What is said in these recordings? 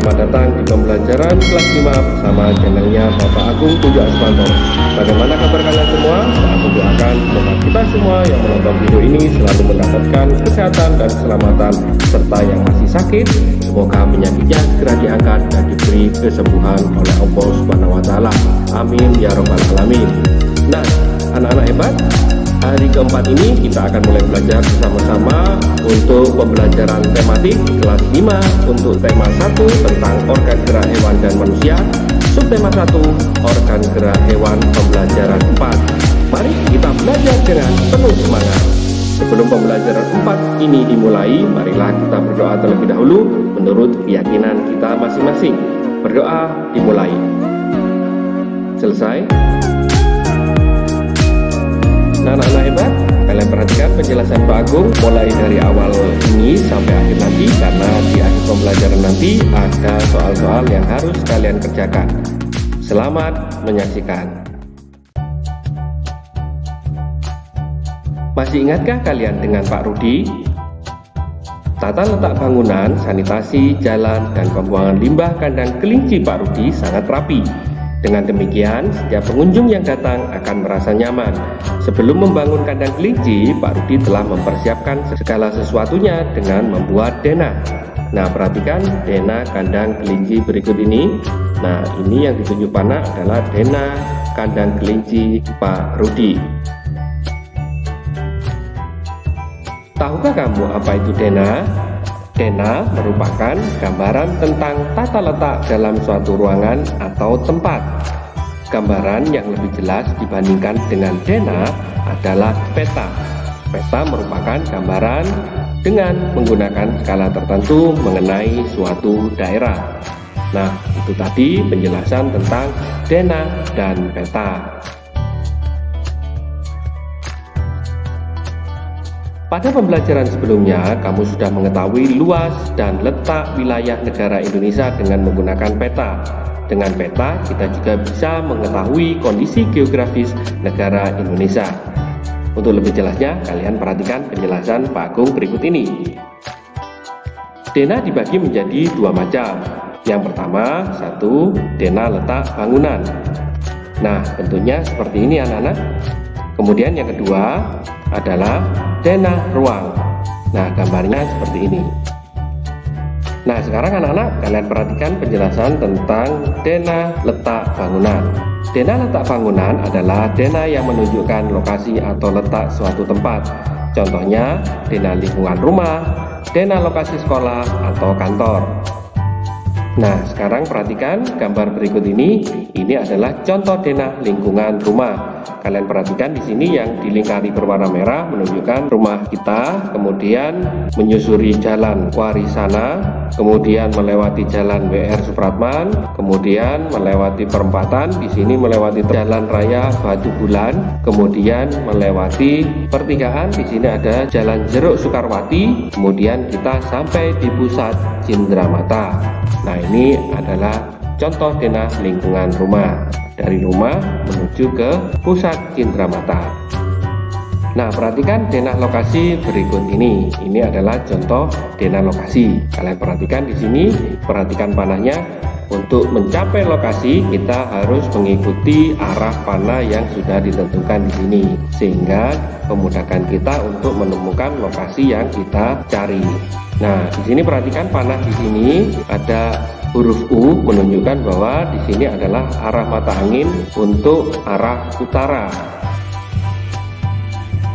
Selamat datang di pembelajaran kelas 5 bersama channelnya Bapak Agung Pujo Asmanto. Bagaimana kabar kalian semua? Pak Agung doakan semoga kita semua yang menonton video ini selalu mendapatkan kesehatan dan keselamatan, serta yang masih sakit semoga penyakitnya segera diangkat dan diberi kesembuhan oleh Allah Subhanahu wa Ta'ala. Amin ya Rabbal Alamin. Nah, anak-anak hebat, hari keempat ini kita akan mulai belajar bersama-sama untuk pembelajaran tematik kelas 5 untuk tema 1 tentang organ gerak hewan dan manusia, subtema 1 organ gerak hewan, pembelajaran 4. Mari kita belajar dengan penuh semangat. Sebelum pembelajaran 4 ini dimulai, marilah kita berdoa terlebih dahulu menurut keyakinan kita masing-masing. Berdoa dimulai. Selesai. Nah, anak-anak hebat, kalian perhatikan penjelasan Pak Agung mulai dari awal ini sampai akhir nanti, karena di akhir pembelajaran nanti ada soal-soal yang harus kalian kerjakan. Selamat menyaksikan. Masih ingatkah kalian dengan Pak Rudi? Tata letak bangunan, sanitasi, jalan, dan pembuangan limbah kandang kelinci Pak Rudi sangat rapi. Dengan demikian, setiap pengunjung yang datang akan merasa nyaman. Sebelum membangun kandang kelinci, Pak Rudi telah mempersiapkan segala sesuatunya dengan membuat denah. Nah, perhatikan denah kandang kelinci berikut ini. Nah, ini yang ditunjuk panah adalah denah kandang kelinci Pak Rudi. Tahukah kamu apa itu denah? Denah merupakan gambaran tentang tata letak dalam suatu ruangan atau tempat. Gambaran yang lebih jelas dibandingkan dengan denah adalah peta. Peta merupakan gambaran dengan menggunakan skala tertentu mengenai suatu daerah. Nah, itu tadi penjelasan tentang denah dan peta. Pada pembelajaran sebelumnya, kamu sudah mengetahui luas dan letak wilayah negara Indonesia dengan menggunakan peta. Dengan peta, kita juga bisa mengetahui kondisi geografis negara Indonesia. Untuk lebih jelasnya, kalian perhatikan penjelasan Pak Agung berikut ini. Denah dibagi menjadi dua macam. Yang pertama, satu, denah letak bangunan. Nah, bentuknya seperti ini anak-anak. Kemudian yang kedua adalah denah ruang. Nah, gambarnya seperti ini. Nah, sekarang anak-anak, kalian perhatikan penjelasan tentang denah letak bangunan. Denah letak bangunan adalah denah yang menunjukkan lokasi atau letak suatu tempat. Contohnya, denah lingkungan rumah, denah lokasi sekolah atau kantor. Nah, sekarang perhatikan gambar berikut ini. Ini adalah contoh denah lingkungan rumah. Kalian perhatikan di sini yang dilingkari berwarna merah menunjukkan rumah kita, kemudian menyusuri jalan Warisana, kemudian melewati jalan WR Supratman, kemudian melewati perempatan, di sini melewati jalan raya Batu Bulan, kemudian melewati pertigaan, di sini ada jalan Jeruk Soekarwati, kemudian kita sampai di pusat Cindramata. Nah, ini adalah contoh denah lingkungan rumah, dari rumah menuju ke pusat Cindramata. Nah, perhatikan denah lokasi berikut ini. Ini adalah contoh denah lokasi. Kalian perhatikan di sini, perhatikan panahnya. Untuk mencapai lokasi, kita harus mengikuti arah panah yang sudah ditentukan di sini, sehingga memudahkan kita untuk menemukan lokasi yang kita cari. Nah, di sini perhatikan panah di sini ada huruf U menunjukkan bahwa di sini adalah arah mata angin untuk arah utara.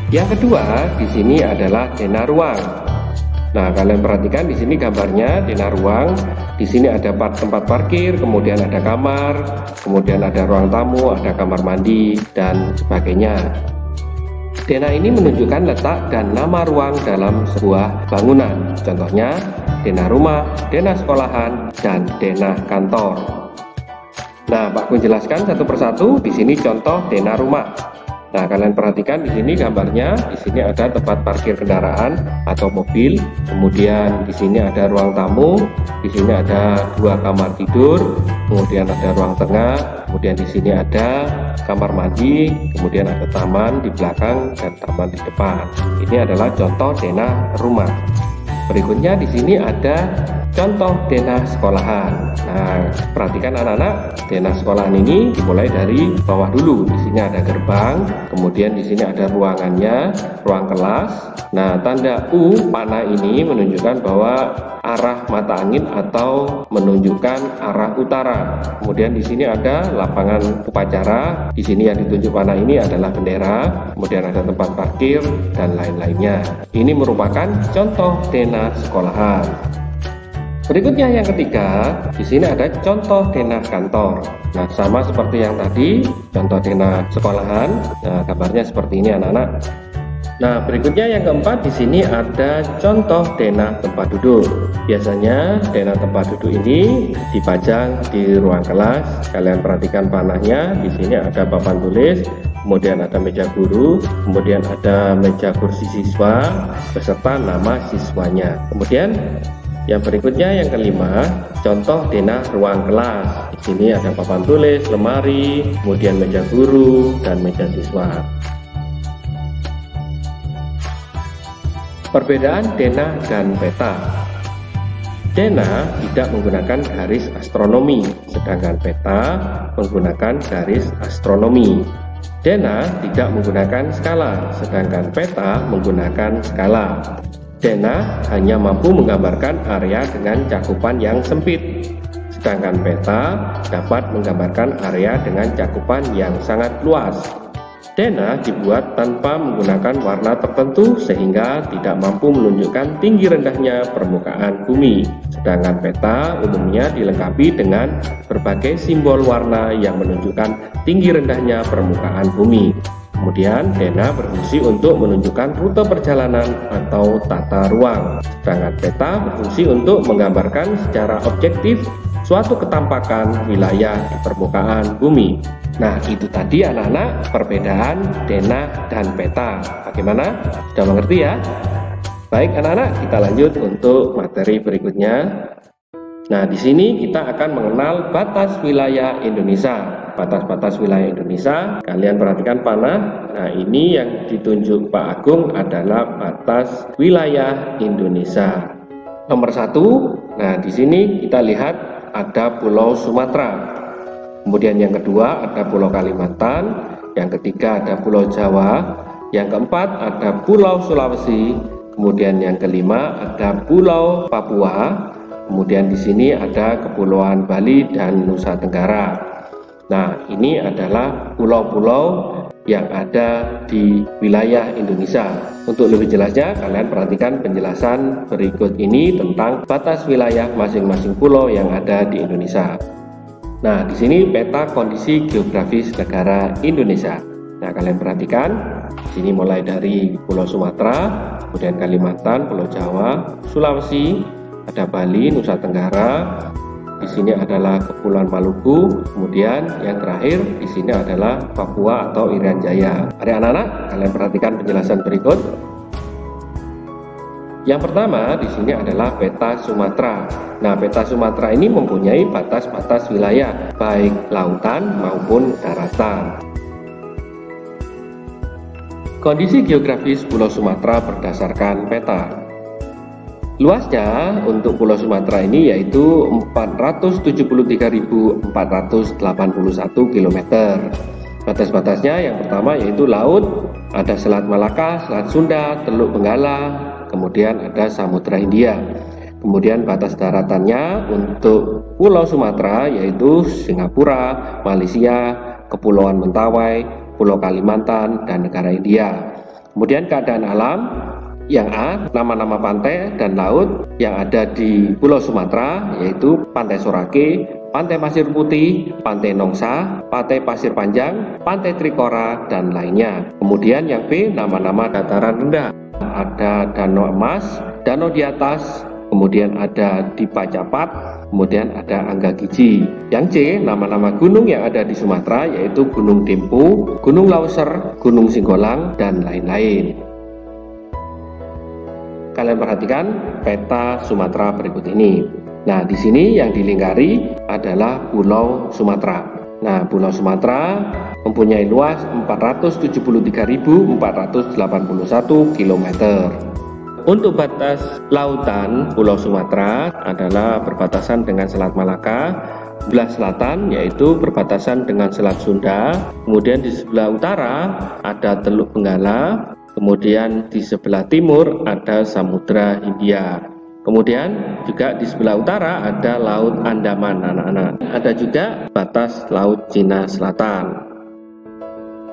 Yang kedua, di sini adalah denah ruang. Nah, kalian perhatikan di sini gambarnya denah ruang. Di sini ada tempat parkir, kemudian ada kamar, kemudian ada ruang tamu, ada kamar mandi, dan sebagainya. Denah ini menunjukkan letak dan nama ruang dalam sebuah bangunan. Contohnya, denah rumah, denah sekolahan, dan denah kantor. Nah, Pak Gun jelaskan satu persatu. Di sini contoh denah rumah. Nah, kalian perhatikan di sini gambarnya. Di sini ada tempat parkir kendaraan atau mobil. Kemudian di sini ada ruang tamu. Di sini ada dua kamar tidur. Kemudian ada ruang tengah. Kemudian di sini ada kamar mandi. Kemudian ada taman di belakang dan taman di depan. Ini adalah contoh denah rumah. Berikutnya di sini ada contoh denah sekolahan. Nah, perhatikan anak-anak, denah sekolahan ini dimulai dari bawah dulu. Di sini ada gerbang, kemudian di sini ada ruangannya, ruang kelas. Nah, tanda U panah ini menunjukkan bahwa arah mata angin atau menunjukkan arah utara. Kemudian di sini ada lapangan upacara. Di sini yang ditunjuk panah ini adalah bendera. Kemudian ada tempat parkir dan lain-lainnya. Ini merupakan contoh denah sekolahan. Berikutnya yang ketiga, di sini ada contoh denah kantor. Nah, sama seperti yang tadi, contoh denah sekolahan. Nah, gambarnya seperti ini anak-anak. Nah, berikutnya yang keempat, di sini ada contoh denah tempat duduk. Biasanya denah tempat duduk ini dipajang di ruang kelas. Kalian perhatikan panahnya. Di sini ada papan tulis, kemudian ada meja guru, kemudian ada meja kursi siswa beserta nama siswanya. Kemudian yang berikutnya yang kelima, contoh denah ruang kelas. Di sini ada papan tulis, lemari, kemudian meja guru dan meja siswa. Perbedaan denah dan peta. Denah tidak menggunakan garis astronomi, sedangkan peta menggunakan garis astronomi. Denah tidak menggunakan skala, sedangkan peta menggunakan skala. Denah hanya mampu menggambarkan area dengan cakupan yang sempit, sedangkan peta dapat menggambarkan area dengan cakupan yang sangat luas. Denah dibuat tanpa menggunakan warna tertentu sehingga tidak mampu menunjukkan tinggi rendahnya permukaan bumi, sedangkan peta umumnya dilengkapi dengan berbagai simbol warna yang menunjukkan tinggi rendahnya permukaan bumi. Kemudian denah berfungsi untuk menunjukkan rute perjalanan atau tata ruang, sedangkan peta berfungsi untuk menggambarkan secara objektif suatu ketampakan wilayah di permukaan bumi. Nah, itu tadi anak-anak perbedaan denah dan peta. Bagaimana? Sudah mengerti ya? Baik anak-anak, kita lanjut untuk materi berikutnya. Nah, di sini kita akan mengenal batas wilayah Indonesia. Batas-batas wilayah Indonesia, kalian perhatikan panah. Nah, ini yang ditunjuk Pak Agung adalah batas wilayah Indonesia. Nomor 1, nah di sini kita lihat ada Pulau Sumatera. Kemudian yang kedua ada Pulau Kalimantan, yang ketiga ada Pulau Jawa, yang keempat ada Pulau Sulawesi, kemudian yang kelima ada Pulau Papua, kemudian di sini ada Kepulauan Bali dan Nusa Tenggara. Nah, ini adalah pulau-pulau yang ada di wilayah Indonesia. Untuk lebih jelasnya, kalian perhatikan penjelasan berikut ini tentang batas wilayah masing-masing pulau yang ada di Indonesia. Nah, di sini peta kondisi geografis negara Indonesia. Nah, kalian perhatikan, di sini mulai dari Pulau Sumatera, kemudian Kalimantan, Pulau Jawa, Sulawesi, ada Bali, Nusa Tenggara. Di sini adalah Kepulauan Maluku, kemudian yang terakhir di sini adalah Papua atau Irian Jaya. Mari anak-anak, kalian perhatikan penjelasan berikut. Yang pertama di sini adalah peta Sumatera. Nah, peta Sumatera ini mempunyai batas-batas wilayah, baik lautan maupun daratan. Kondisi geografis Pulau Sumatera berdasarkan peta. Luasnya untuk Pulau Sumatera ini yaitu 473.481 km. Batas-batasnya yang pertama yaitu laut, ada Selat Malaka, Selat Sunda, Teluk Benggala, kemudian ada Samudra Hindia. Kemudian batas daratannya untuk Pulau Sumatera yaitu Singapura, Malaysia, Kepulauan Mentawai, Pulau Kalimantan, dan negara India. Kemudian keadaan alam yang A, nama-nama pantai dan laut yang ada di Pulau Sumatera yaitu Pantai Sorake, Pantai Pasir Putih, Pantai Nongsa, Pantai Pasir Panjang, Pantai Trikora, dan lainnya. Kemudian yang B, nama-nama dataran rendah. Ada Danau Emas, Danau di Atas, kemudian ada Dipa Capat, kemudian ada Anggagiji. Yang C, nama-nama gunung yang ada di Sumatera yaitu Gunung Dempo, Gunung Lauser, Gunung Singgolang, dan lain-lain. Kalian perhatikan peta Sumatera berikut ini. Nah, di sini yang dilingkari adalah Pulau Sumatera. Nah, Pulau Sumatera mempunyai luas 473.481 km. Untuk batas lautan Pulau Sumatera adalah berbatasan dengan Selat Malaka, sebelah selatan yaitu berbatasan dengan Selat Sunda, kemudian di sebelah utara ada Teluk Benggala, kemudian di sebelah timur ada Samudra Hindia. Kemudian juga di sebelah utara ada Laut Andaman, anak-anak. Ada juga batas Laut Cina Selatan.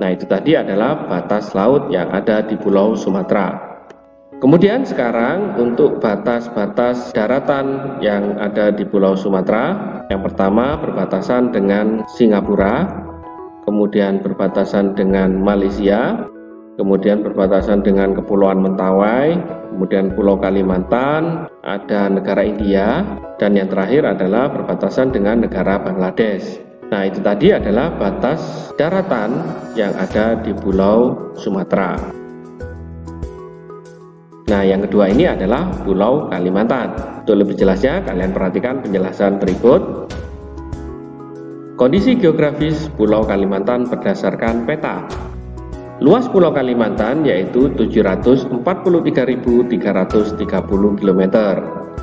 Nah, itu tadi adalah batas laut yang ada di Pulau Sumatera. Kemudian sekarang untuk batas-batas daratan yang ada di Pulau Sumatera. Yang pertama berbatasan dengan Singapura, kemudian berbatasan dengan Malaysia, kemudian berbatasan dengan Kepulauan Mentawai, kemudian Pulau Kalimantan, ada negara India, dan yang terakhir adalah berbatasan dengan negara Bangladesh. Nah, itu tadi adalah batas daratan yang ada di Pulau Sumatera. Nah, yang kedua ini adalah Pulau Kalimantan. Untuk lebih jelasnya, kalian perhatikan penjelasan berikut. Kondisi geografis Pulau Kalimantan berdasarkan peta. Luas Pulau Kalimantan yaitu 743.330 km.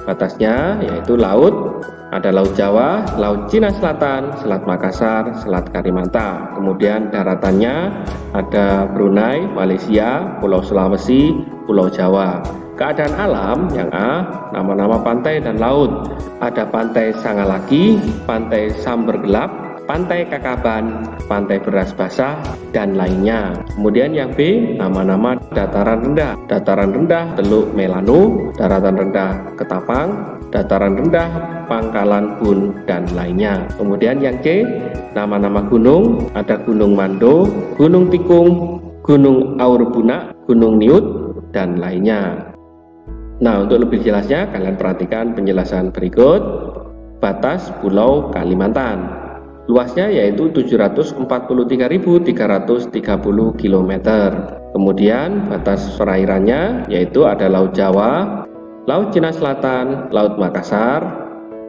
Batasnya yaitu laut, ada Laut Jawa, Laut Cina Selatan, Selat Makassar, Selat Kalimantan. Kemudian daratannya ada Brunei, Malaysia, Pulau Sulawesi, Pulau Jawa. Keadaan alam yang A, nama-nama pantai dan laut. Ada Pantai Sangalaki, Pantai Samber Gelap, Pantai Kakaban, Pantai Beras Basah, dan lainnya. Kemudian yang B, nama-nama dataran rendah. Dataran rendah Teluk Melanu, dataran rendah Ketapang, dataran rendah Pangkalan Bun, dan lainnya. Kemudian yang C, nama-nama gunung. Ada Gunung Mando, Gunung Tikung, Gunung Aurbuna, Gunung Niut, dan lainnya. Nah, untuk lebih jelasnya kalian perhatikan penjelasan berikut. Batas Pulau Kalimantan. Luasnya yaitu 743.330 km. Kemudian batas perairannya yaitu ada Laut Jawa, Laut Cina Selatan, Laut Makassar,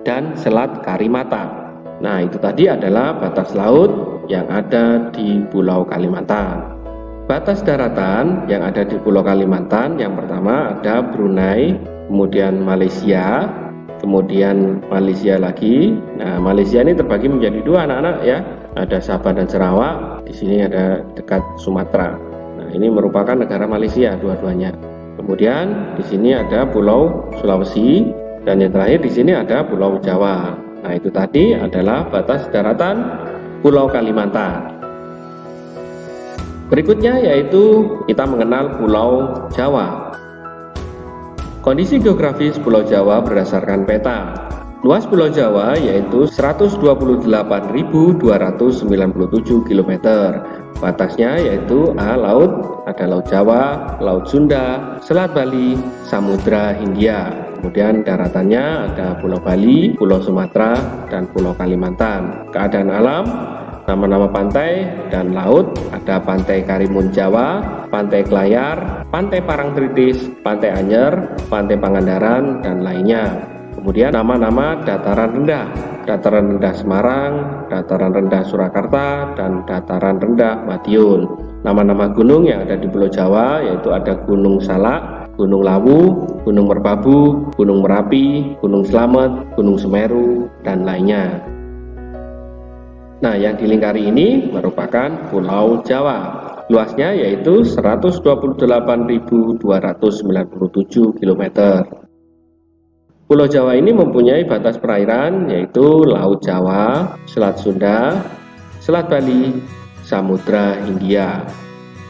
dan Selat Karimata. Nah, itu tadi adalah batas laut yang ada di Pulau Kalimantan. Batas daratan yang ada di Pulau Kalimantan, yang pertama ada Brunei, kemudian Malaysia, kemudian Malaysia lagi. Nah, Malaysia ini terbagi menjadi dua, anak-anak ya. Ada Sabah dan Sarawak. Di sini ada dekat Sumatera. Nah, ini merupakan negara Malaysia dua-duanya. Kemudian di sini ada Pulau Sulawesi, dan yang terakhir di sini ada Pulau Jawa. Nah, itu tadi adalah batas daratan Pulau Kalimantan. Berikutnya yaitu kita mengenal Pulau Jawa. Kondisi geografis Pulau Jawa berdasarkan peta. Luas Pulau Jawa yaitu 128.297 km. Batasnya yaitu A. Laut, ada Laut Jawa, Laut Sunda, Selat Bali, Samudra Hindia. Kemudian daratannya ada Pulau Bali, Pulau Sumatera, dan Pulau Kalimantan. Keadaan alam, nama-nama pantai dan laut, ada Pantai Karimun Jawa, Pantai Kelayar, Pantai Parangtritis, Pantai Anyer, Pantai Pangandaran, dan lainnya. Kemudian nama-nama dataran rendah. Dataran rendah Semarang, dataran rendah Surakarta, dan dataran rendah Madiun. Nama-nama gunung yang ada di Pulau Jawa yaitu ada Gunung Salak, Gunung Lawu, Gunung Merbabu, Gunung Merapi, Gunung Slamet, Gunung Semeru, dan lainnya. Nah, yang dilingkari ini merupakan Pulau Jawa. Luasnya yaitu 128.297 km. Pulau Jawa ini mempunyai batas perairan yaitu Laut Jawa, Selat Sunda, Selat Bali, Samudra Hindia.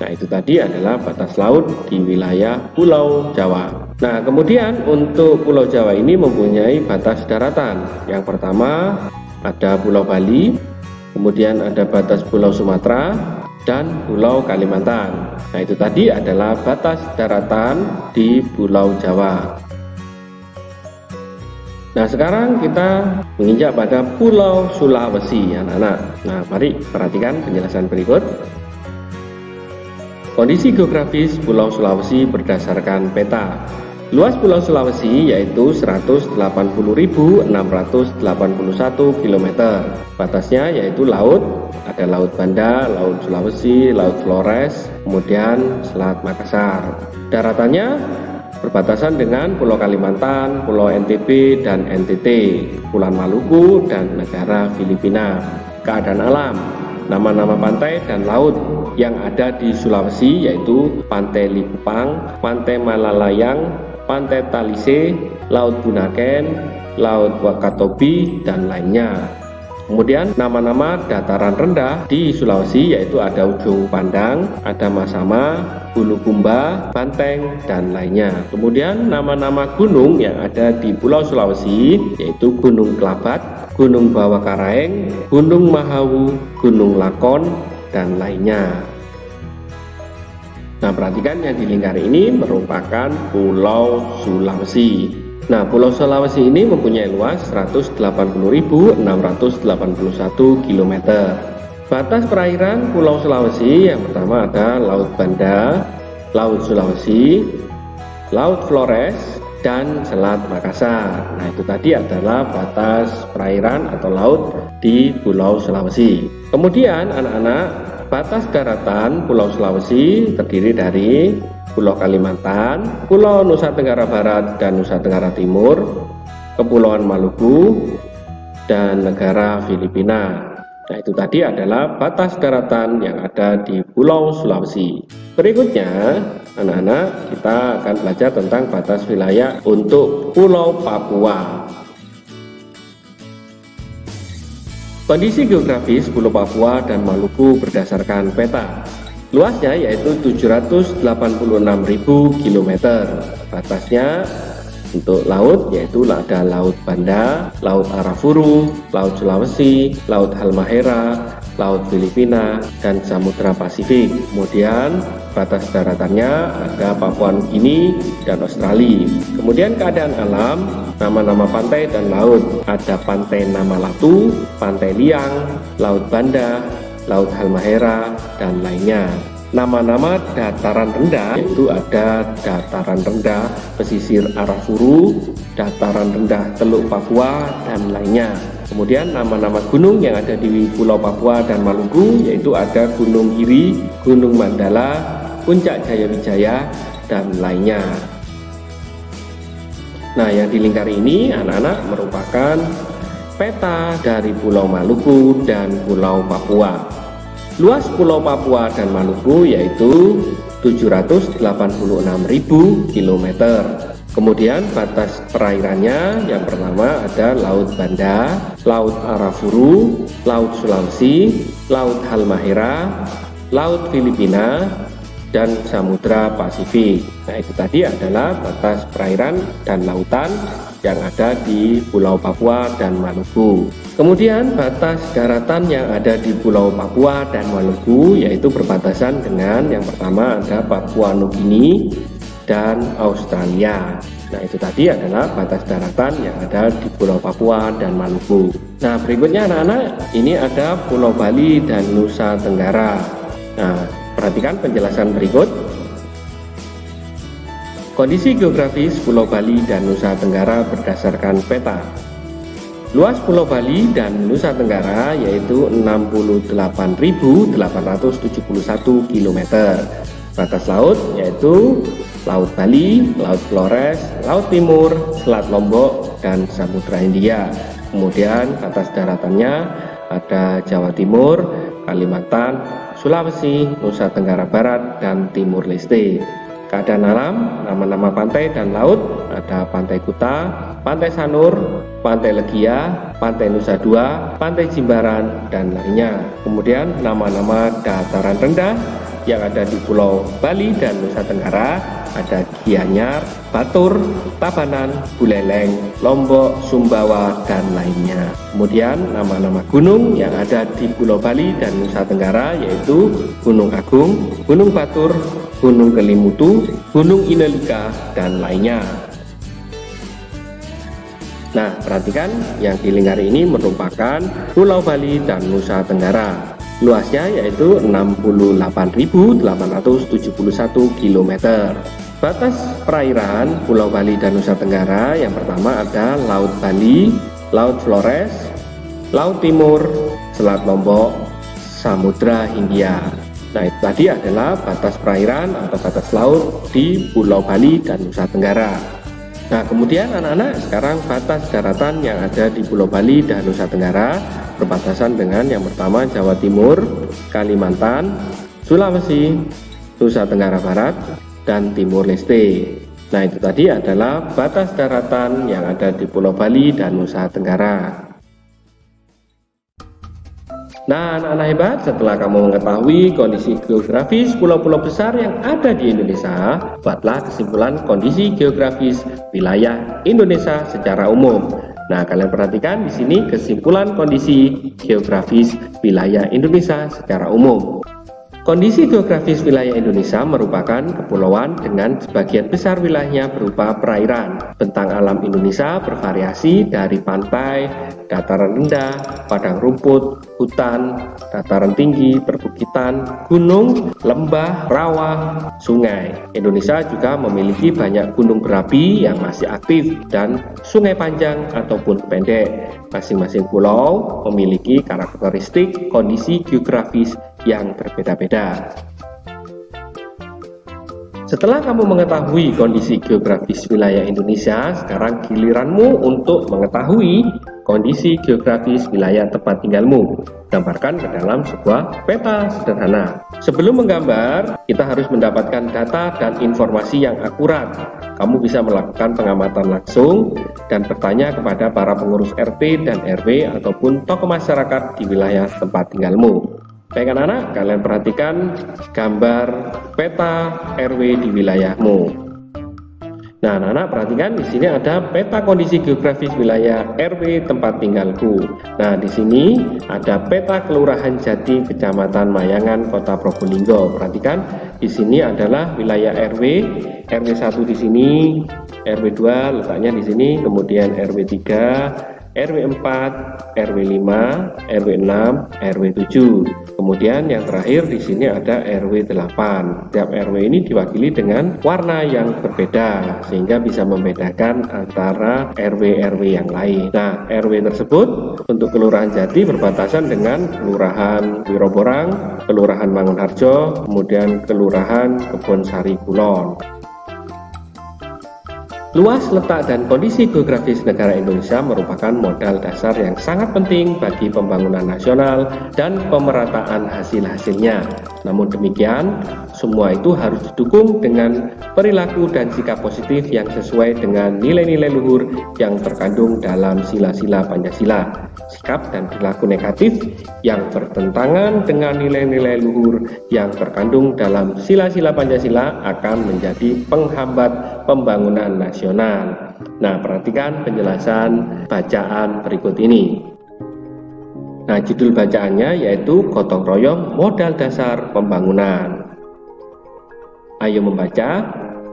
Nah, itu tadi adalah batas laut di wilayah Pulau Jawa. Nah, kemudian untuk Pulau Jawa ini mempunyai batas daratan. Yang pertama ada Pulau Bali, kemudian ada batas Pulau Sumatera, dan Pulau Kalimantan. Nah, itu tadi adalah batas daratan di Pulau Jawa. Nah, sekarang kita menginjak pada Pulau Sulawesi, anak-anak. Nah, mari perhatikan penjelasan berikut. Kondisi geografis Pulau Sulawesi berdasarkan peta. Luas Pulau Sulawesi yaitu 180.681 km. Batasnya yaitu laut, ada Laut Banda, Laut Sulawesi, Laut Flores, kemudian Selat Makassar. Daratannya berbatasan dengan Pulau Kalimantan, Pulau NTB dan NTT, Kepulauan Maluku dan negara Filipina. Keadaan alam, nama-nama pantai dan laut yang ada di Sulawesi yaitu Pantai Likupang, Pantai Malalayang, Pantai Talise, Laut Bunaken, Laut Wakatobi dan lainnya. Kemudian nama-nama dataran rendah di Sulawesi yaitu ada Ujung Pandang, ada Masama, Bulukumba, Banteng dan lainnya. Kemudian nama-nama gunung yang ada di Pulau Sulawesi yaitu Gunung Kelabat, Gunung Bawah Karaeng, Gunung Mahawu, Gunung Lakon dan lainnya. Nah, perhatikan yang di lingkar ini merupakan Pulau Sulawesi. Nah, Pulau Sulawesi ini mempunyai luas 180.681 km. Batas perairan Pulau Sulawesi yang pertama ada Laut Banda, Laut Sulawesi, Laut Flores, dan Selat Makassar. Nah, itu tadi adalah batas perairan atau laut di Pulau Sulawesi. Kemudian anak-anak, batas daratan Pulau Sulawesi terdiri dari Pulau Kalimantan, Pulau Nusa Tenggara Barat dan Nusa Tenggara Timur, Kepulauan Maluku, dan negara Filipina. Nah, itu tadi adalah batas daratan yang ada di Pulau Sulawesi. Berikutnya, anak-anak, kita akan belajar tentang batas wilayah untuk Pulau Papua. Kondisi geografis Pulau Papua dan Maluku berdasarkan peta. Luasnya yaitu 786.000 km. Batasnya untuk laut yaitu ada Laut Banda, Laut Arafuru, Laut Sulawesi, Laut Halmahera, Laut Filipina, dan Samudra Pasifik. Kemudian batas daratannya ada Papua Nugini dan Australia. Kemudian keadaan alam, nama-nama pantai dan laut ada Pantai Namalatu, Pantai Liang, Laut Banda, Laut Halmahera, dan lainnya. Nama-nama dataran rendah yaitu ada dataran rendah pesisir Arafuru, dataran rendah Teluk Papua, dan lainnya. Kemudian nama-nama gunung yang ada di Pulau Papua dan Maluku yaitu ada Gunung Iri, Gunung Mandala, Puncak Jayawijaya, dan lainnya. Nah, yang di lingkar ini anak-anak merupakan peta dari Pulau Maluku dan Pulau Papua. Luas Pulau Papua dan Maluku yaitu 786.000 km. Kemudian batas perairannya yang pertama ada Laut Banda, Laut Arafuru, Laut Sulawesi, Laut Halmahera, Laut Filipina, dan Samudra Pasifik. Nah, itu tadi adalah batas perairan dan lautan yang ada di Pulau Papua dan Maluku. Kemudian batas daratan yang ada di Pulau Papua dan Maluku yaitu berbatasan dengan yang pertama ada Papua Nugini dan Australia. Nah, itu tadi adalah batas daratan yang ada di Pulau Papua dan Maluku. Nah, berikutnya anak-anak, ini ada Pulau Bali dan Nusa Tenggara. Nah, perhatikan penjelasan berikut. Kondisi geografis Pulau Bali dan Nusa Tenggara berdasarkan peta. Luas Pulau Bali dan Nusa Tenggara yaitu 68.871 km. Batas laut yaitu Laut Bali, Laut Flores, Laut Timur, Selat Lombok, dan Samudra Hindia. Kemudian batas daratannya ada Jawa Timur, Kalimantan, Sulawesi, Nusa Tenggara Barat, dan Timur Leste. Keadaan alam, nama-nama pantai dan laut ada Pantai Kuta, Pantai Sanur, Pantai Legia, Pantai Nusa Dua, Pantai Jimbaran, dan lainnya. Kemudian nama-nama dataran rendah yang ada di Pulau Bali dan Nusa Tenggara ada Gianyar, Batur, Tabanan, Buleleng, Lombok, Sumbawa, dan lainnya. Kemudian nama-nama gunung yang ada di Pulau Bali dan Nusa Tenggara yaitu Gunung Agung, Gunung Batur, Gunung Kelimutu, Gunung Inelika, dan lainnya. Nah, perhatikan yang di lingkar ini merupakan Pulau Bali dan Nusa Tenggara. Luasnya yaitu 68.871 km. Batas perairan Pulau Bali dan Nusa Tenggara yang pertama ada Laut Bali, Laut Flores, Laut Timur, Selat Lombok, Samudra Hindia. Nah, itu tadi adalah batas perairan atau batas laut di Pulau Bali dan Nusa Tenggara. Nah, kemudian anak-anak, sekarang batas daratan yang ada di Pulau Bali dan Nusa Tenggara berbatasan dengan yang pertama Jawa Timur, Kalimantan, Sulawesi, Nusa Tenggara Barat, dan Timur Leste. Nah, itu tadi adalah batas daratan yang ada di Pulau Bali dan Nusa Tenggara. Nah, anak-anak hebat, setelah kamu mengetahui kondisi geografis pulau-pulau besar yang ada di Indonesia, buatlah kesimpulan kondisi geografis wilayah Indonesia secara umum. Nah, kalian perhatikan di sini kesimpulan kondisi geografis wilayah Indonesia secara umum. Kondisi geografis wilayah Indonesia merupakan kepulauan dengan sebagian besar wilayahnya berupa perairan. Bentang alam Indonesia bervariasi dari pantai, dataran rendah, padang rumput, hutan, dataran tinggi, perbukitan, gunung, lembah, rawa, sungai. Indonesia juga memiliki banyak gunung berapi yang masih aktif dan sungai panjang ataupun pendek. Masing-masing pulau memiliki karakteristik kondisi geografis yang berbeda-beda. Setelah kamu mengetahui kondisi geografis wilayah Indonesia, sekarang giliranmu untuk mengetahui kondisi geografis wilayah tempat tinggalmu. Gambarkan ke dalam sebuah peta sederhana. Sebelum menggambar, kita harus mendapatkan data dan informasi yang akurat. Kamu bisa melakukan pengamatan langsung dan bertanya kepada para pengurus RT dan RW ataupun tokoh masyarakat di wilayah tempat tinggalmu. Baik anak-anak, kalian perhatikan gambar peta RW di wilayahmu. Nah, anak-anak perhatikan di sini ada peta kondisi geografis wilayah RW tempat tinggalku. Nah, di sini ada peta Kelurahan Jati, Kecamatan Mayangan, Kota Probolinggo. Perhatikan di sini adalah wilayah RW 1 di sini, RW 2 letaknya di sini, kemudian RW 3, RW 4, RW 5, RW 6, RW 7. Kemudian yang terakhir di sini ada RW 8. Tiap RW ini diwakili dengan warna yang berbeda sehingga bisa membedakan antara RW-RW yang lain. Nah, RW tersebut untuk Kelurahan Jati berbatasan dengan Kelurahan Wiroborang, Kelurahan Mangunharjo, kemudian Kelurahan Kebonsari Kulon. Luas, letak, dan kondisi geografis negara Indonesia merupakan modal dasar yang sangat penting bagi pembangunan nasional dan pemerataan hasil-hasilnya. Namun demikian, semua itu harus didukung dengan perilaku dan sikap positif yang sesuai dengan nilai-nilai luhur yang terkandung dalam sila-sila Pancasila. Sikap dan perilaku negatif yang bertentangan dengan nilai-nilai luhur yang terkandung dalam sila-sila Pancasila akan menjadi penghambat pembangunan nasional. Nah, perhatikan penjelasan bacaan berikut ini. Nah, judul bacaannya yaitu Gotong Royong Modal Dasar Pembangunan. Ayo membaca.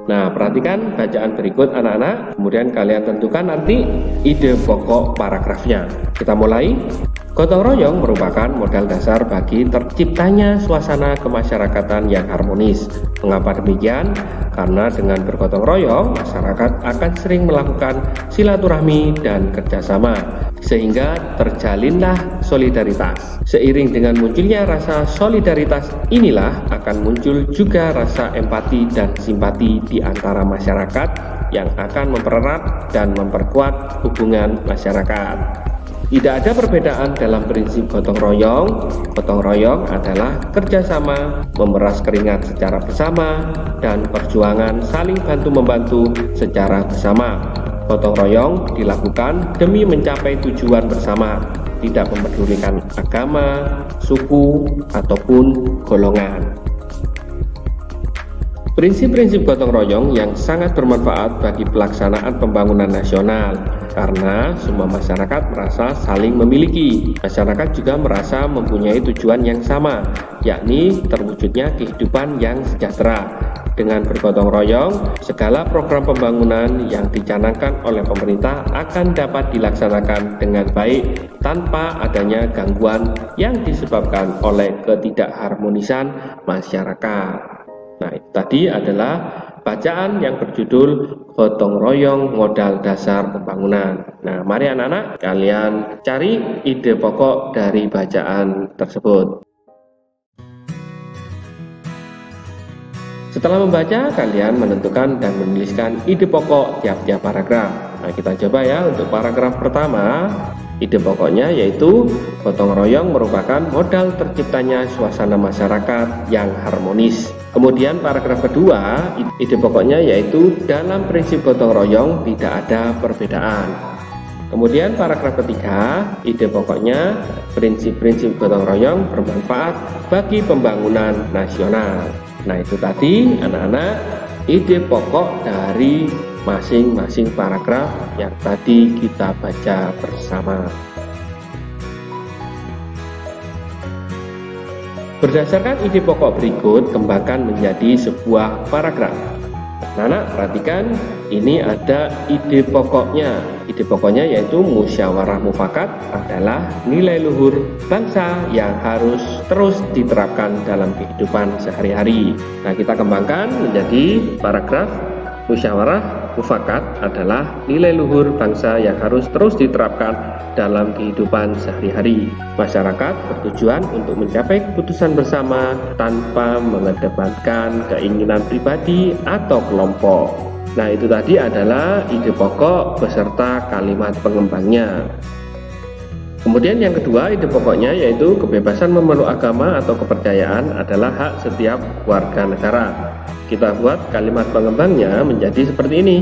Nah, perhatikan bacaan berikut anak-anak, kemudian kalian tentukan nanti ide pokok paragrafnya. Kita mulai. Gotong royong merupakan modal dasar bagi terciptanya suasana kemasyarakatan yang harmonis. Mengapa demikian? Karena dengan bergotong royong, masyarakat akan sering melakukan silaturahmi dan kerjasama, sehingga terjalinlah solidaritas. Seiring dengan munculnya rasa solidaritas inilah akan muncul juga rasa empati dan simpati di antara masyarakat yang akan mempererat dan memperkuat hubungan masyarakat. Tidak ada perbedaan dalam prinsip gotong royong. Gotong royong adalah kerjasama, memeras keringat secara bersama, dan perjuangan saling bantu-membantu secara bersama. Gotong royong dilakukan demi mencapai tujuan bersama, tidak mempedulikan agama, suku, ataupun golongan. Prinsip-prinsip gotong royong yang sangat bermanfaat bagi pelaksanaan pembangunan nasional karena semua masyarakat merasa saling memiliki. Masyarakat juga merasa mempunyai tujuan yang sama, yakni terwujudnya kehidupan yang sejahtera. Dengan bergotong royong, segala program pembangunan yang dicanangkan oleh pemerintah akan dapat dilaksanakan dengan baik tanpa adanya gangguan yang disebabkan oleh ketidakharmonisan masyarakat. Nah, itu tadi adalah bacaan yang berjudul Gotong Royong Modal Dasar Pembangunan. Nah, mari anak-anak kalian cari ide pokok dari bacaan tersebut. Setelah membaca, kalian menentukan dan menuliskan ide pokok tiap-tiap paragraf. Nah, kita coba ya untuk paragraf pertama. Ide pokoknya yaitu gotong royong merupakan modal terciptanya suasana masyarakat yang harmonis. Kemudian paragraf kedua, ide pokoknya yaitu dalam prinsip gotong royong tidak ada perbedaan. Kemudian paragraf ketiga, ide pokoknya prinsip-prinsip gotong royong bermanfaat bagi pembangunan nasional. Nah, itu tadi anak-anak ide pokok dari masing-masing paragraf yang tadi kita baca bersama. Berdasarkan ide pokok berikut, kembangkan menjadi sebuah paragraf. Anak-anak perhatikan, ini ada ide pokoknya. Ide pokoknya yaitu musyawarah mufakat adalah nilai luhur bangsa yang harus terus diterapkan dalam kehidupan sehari-hari. Nah, kita kembangkan menjadi paragraf. Musyawarah mufakat adalah nilai luhur bangsa yang harus terus diterapkan dalam kehidupan sehari-hari. Masyarakat bertujuan untuk mencapai keputusan bersama tanpa mengedepankan keinginan pribadi atau kelompok. Nah, itu tadi adalah ide pokok beserta kalimat pengembangnya. Kemudian yang kedua, ide pokoknya yaitu kebebasan memeluk agama atau kepercayaan adalah hak setiap warga negara. Kita buat kalimat pengembangnya menjadi seperti ini.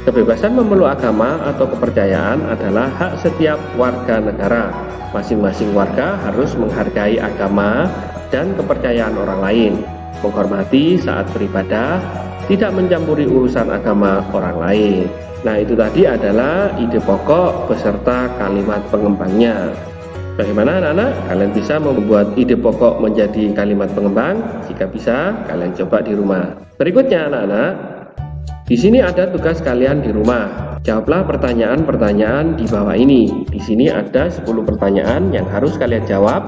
Kebebasan memeluk agama atau kepercayaan adalah hak setiap warga negara. Masing-masing warga harus menghargai agama dan kepercayaan orang lain, menghormati saat beribadah, tidak mencampuri urusan agama orang lain. Nah, itu tadi adalah ide pokok beserta kalimat pengembangnya. Bagaimana anak-anak? Kalian bisa membuat ide pokok menjadi kalimat pengembang? Jika bisa, kalian coba di rumah. Berikutnya anak-anak, di sini ada tugas kalian di rumah. Jawablah pertanyaan-pertanyaan di bawah ini. Di sini ada 10 pertanyaan yang harus kalian jawab.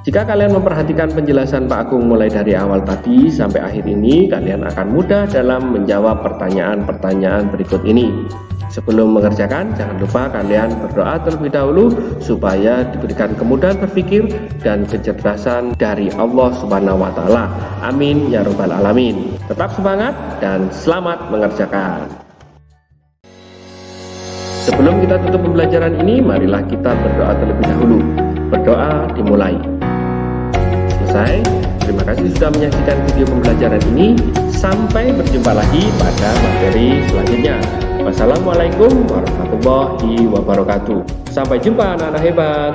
Jika kalian memperhatikan penjelasan Pak Agung mulai dari awal tadi sampai akhir ini, kalian akan mudah dalam menjawab pertanyaan-pertanyaan berikut ini. Sebelum mengerjakan, jangan lupa kalian berdoa terlebih dahulu supaya diberikan kemudahan berpikir dan kecerdasan dari Allah Subhanahu wa Ta'ala. Amin ya Rabbal 'Alamin. Tetap semangat dan selamat mengerjakan. Sebelum kita tutup pembelajaran ini, marilah kita berdoa terlebih dahulu. Berdoa dimulai. Selesai. Terima kasih sudah menyaksikan video pembelajaran ini. Sampai berjumpa lagi pada materi selanjutnya. Wassalamualaikum warahmatullahi wabarakatuh. Sampai jumpa anak-anak hebat.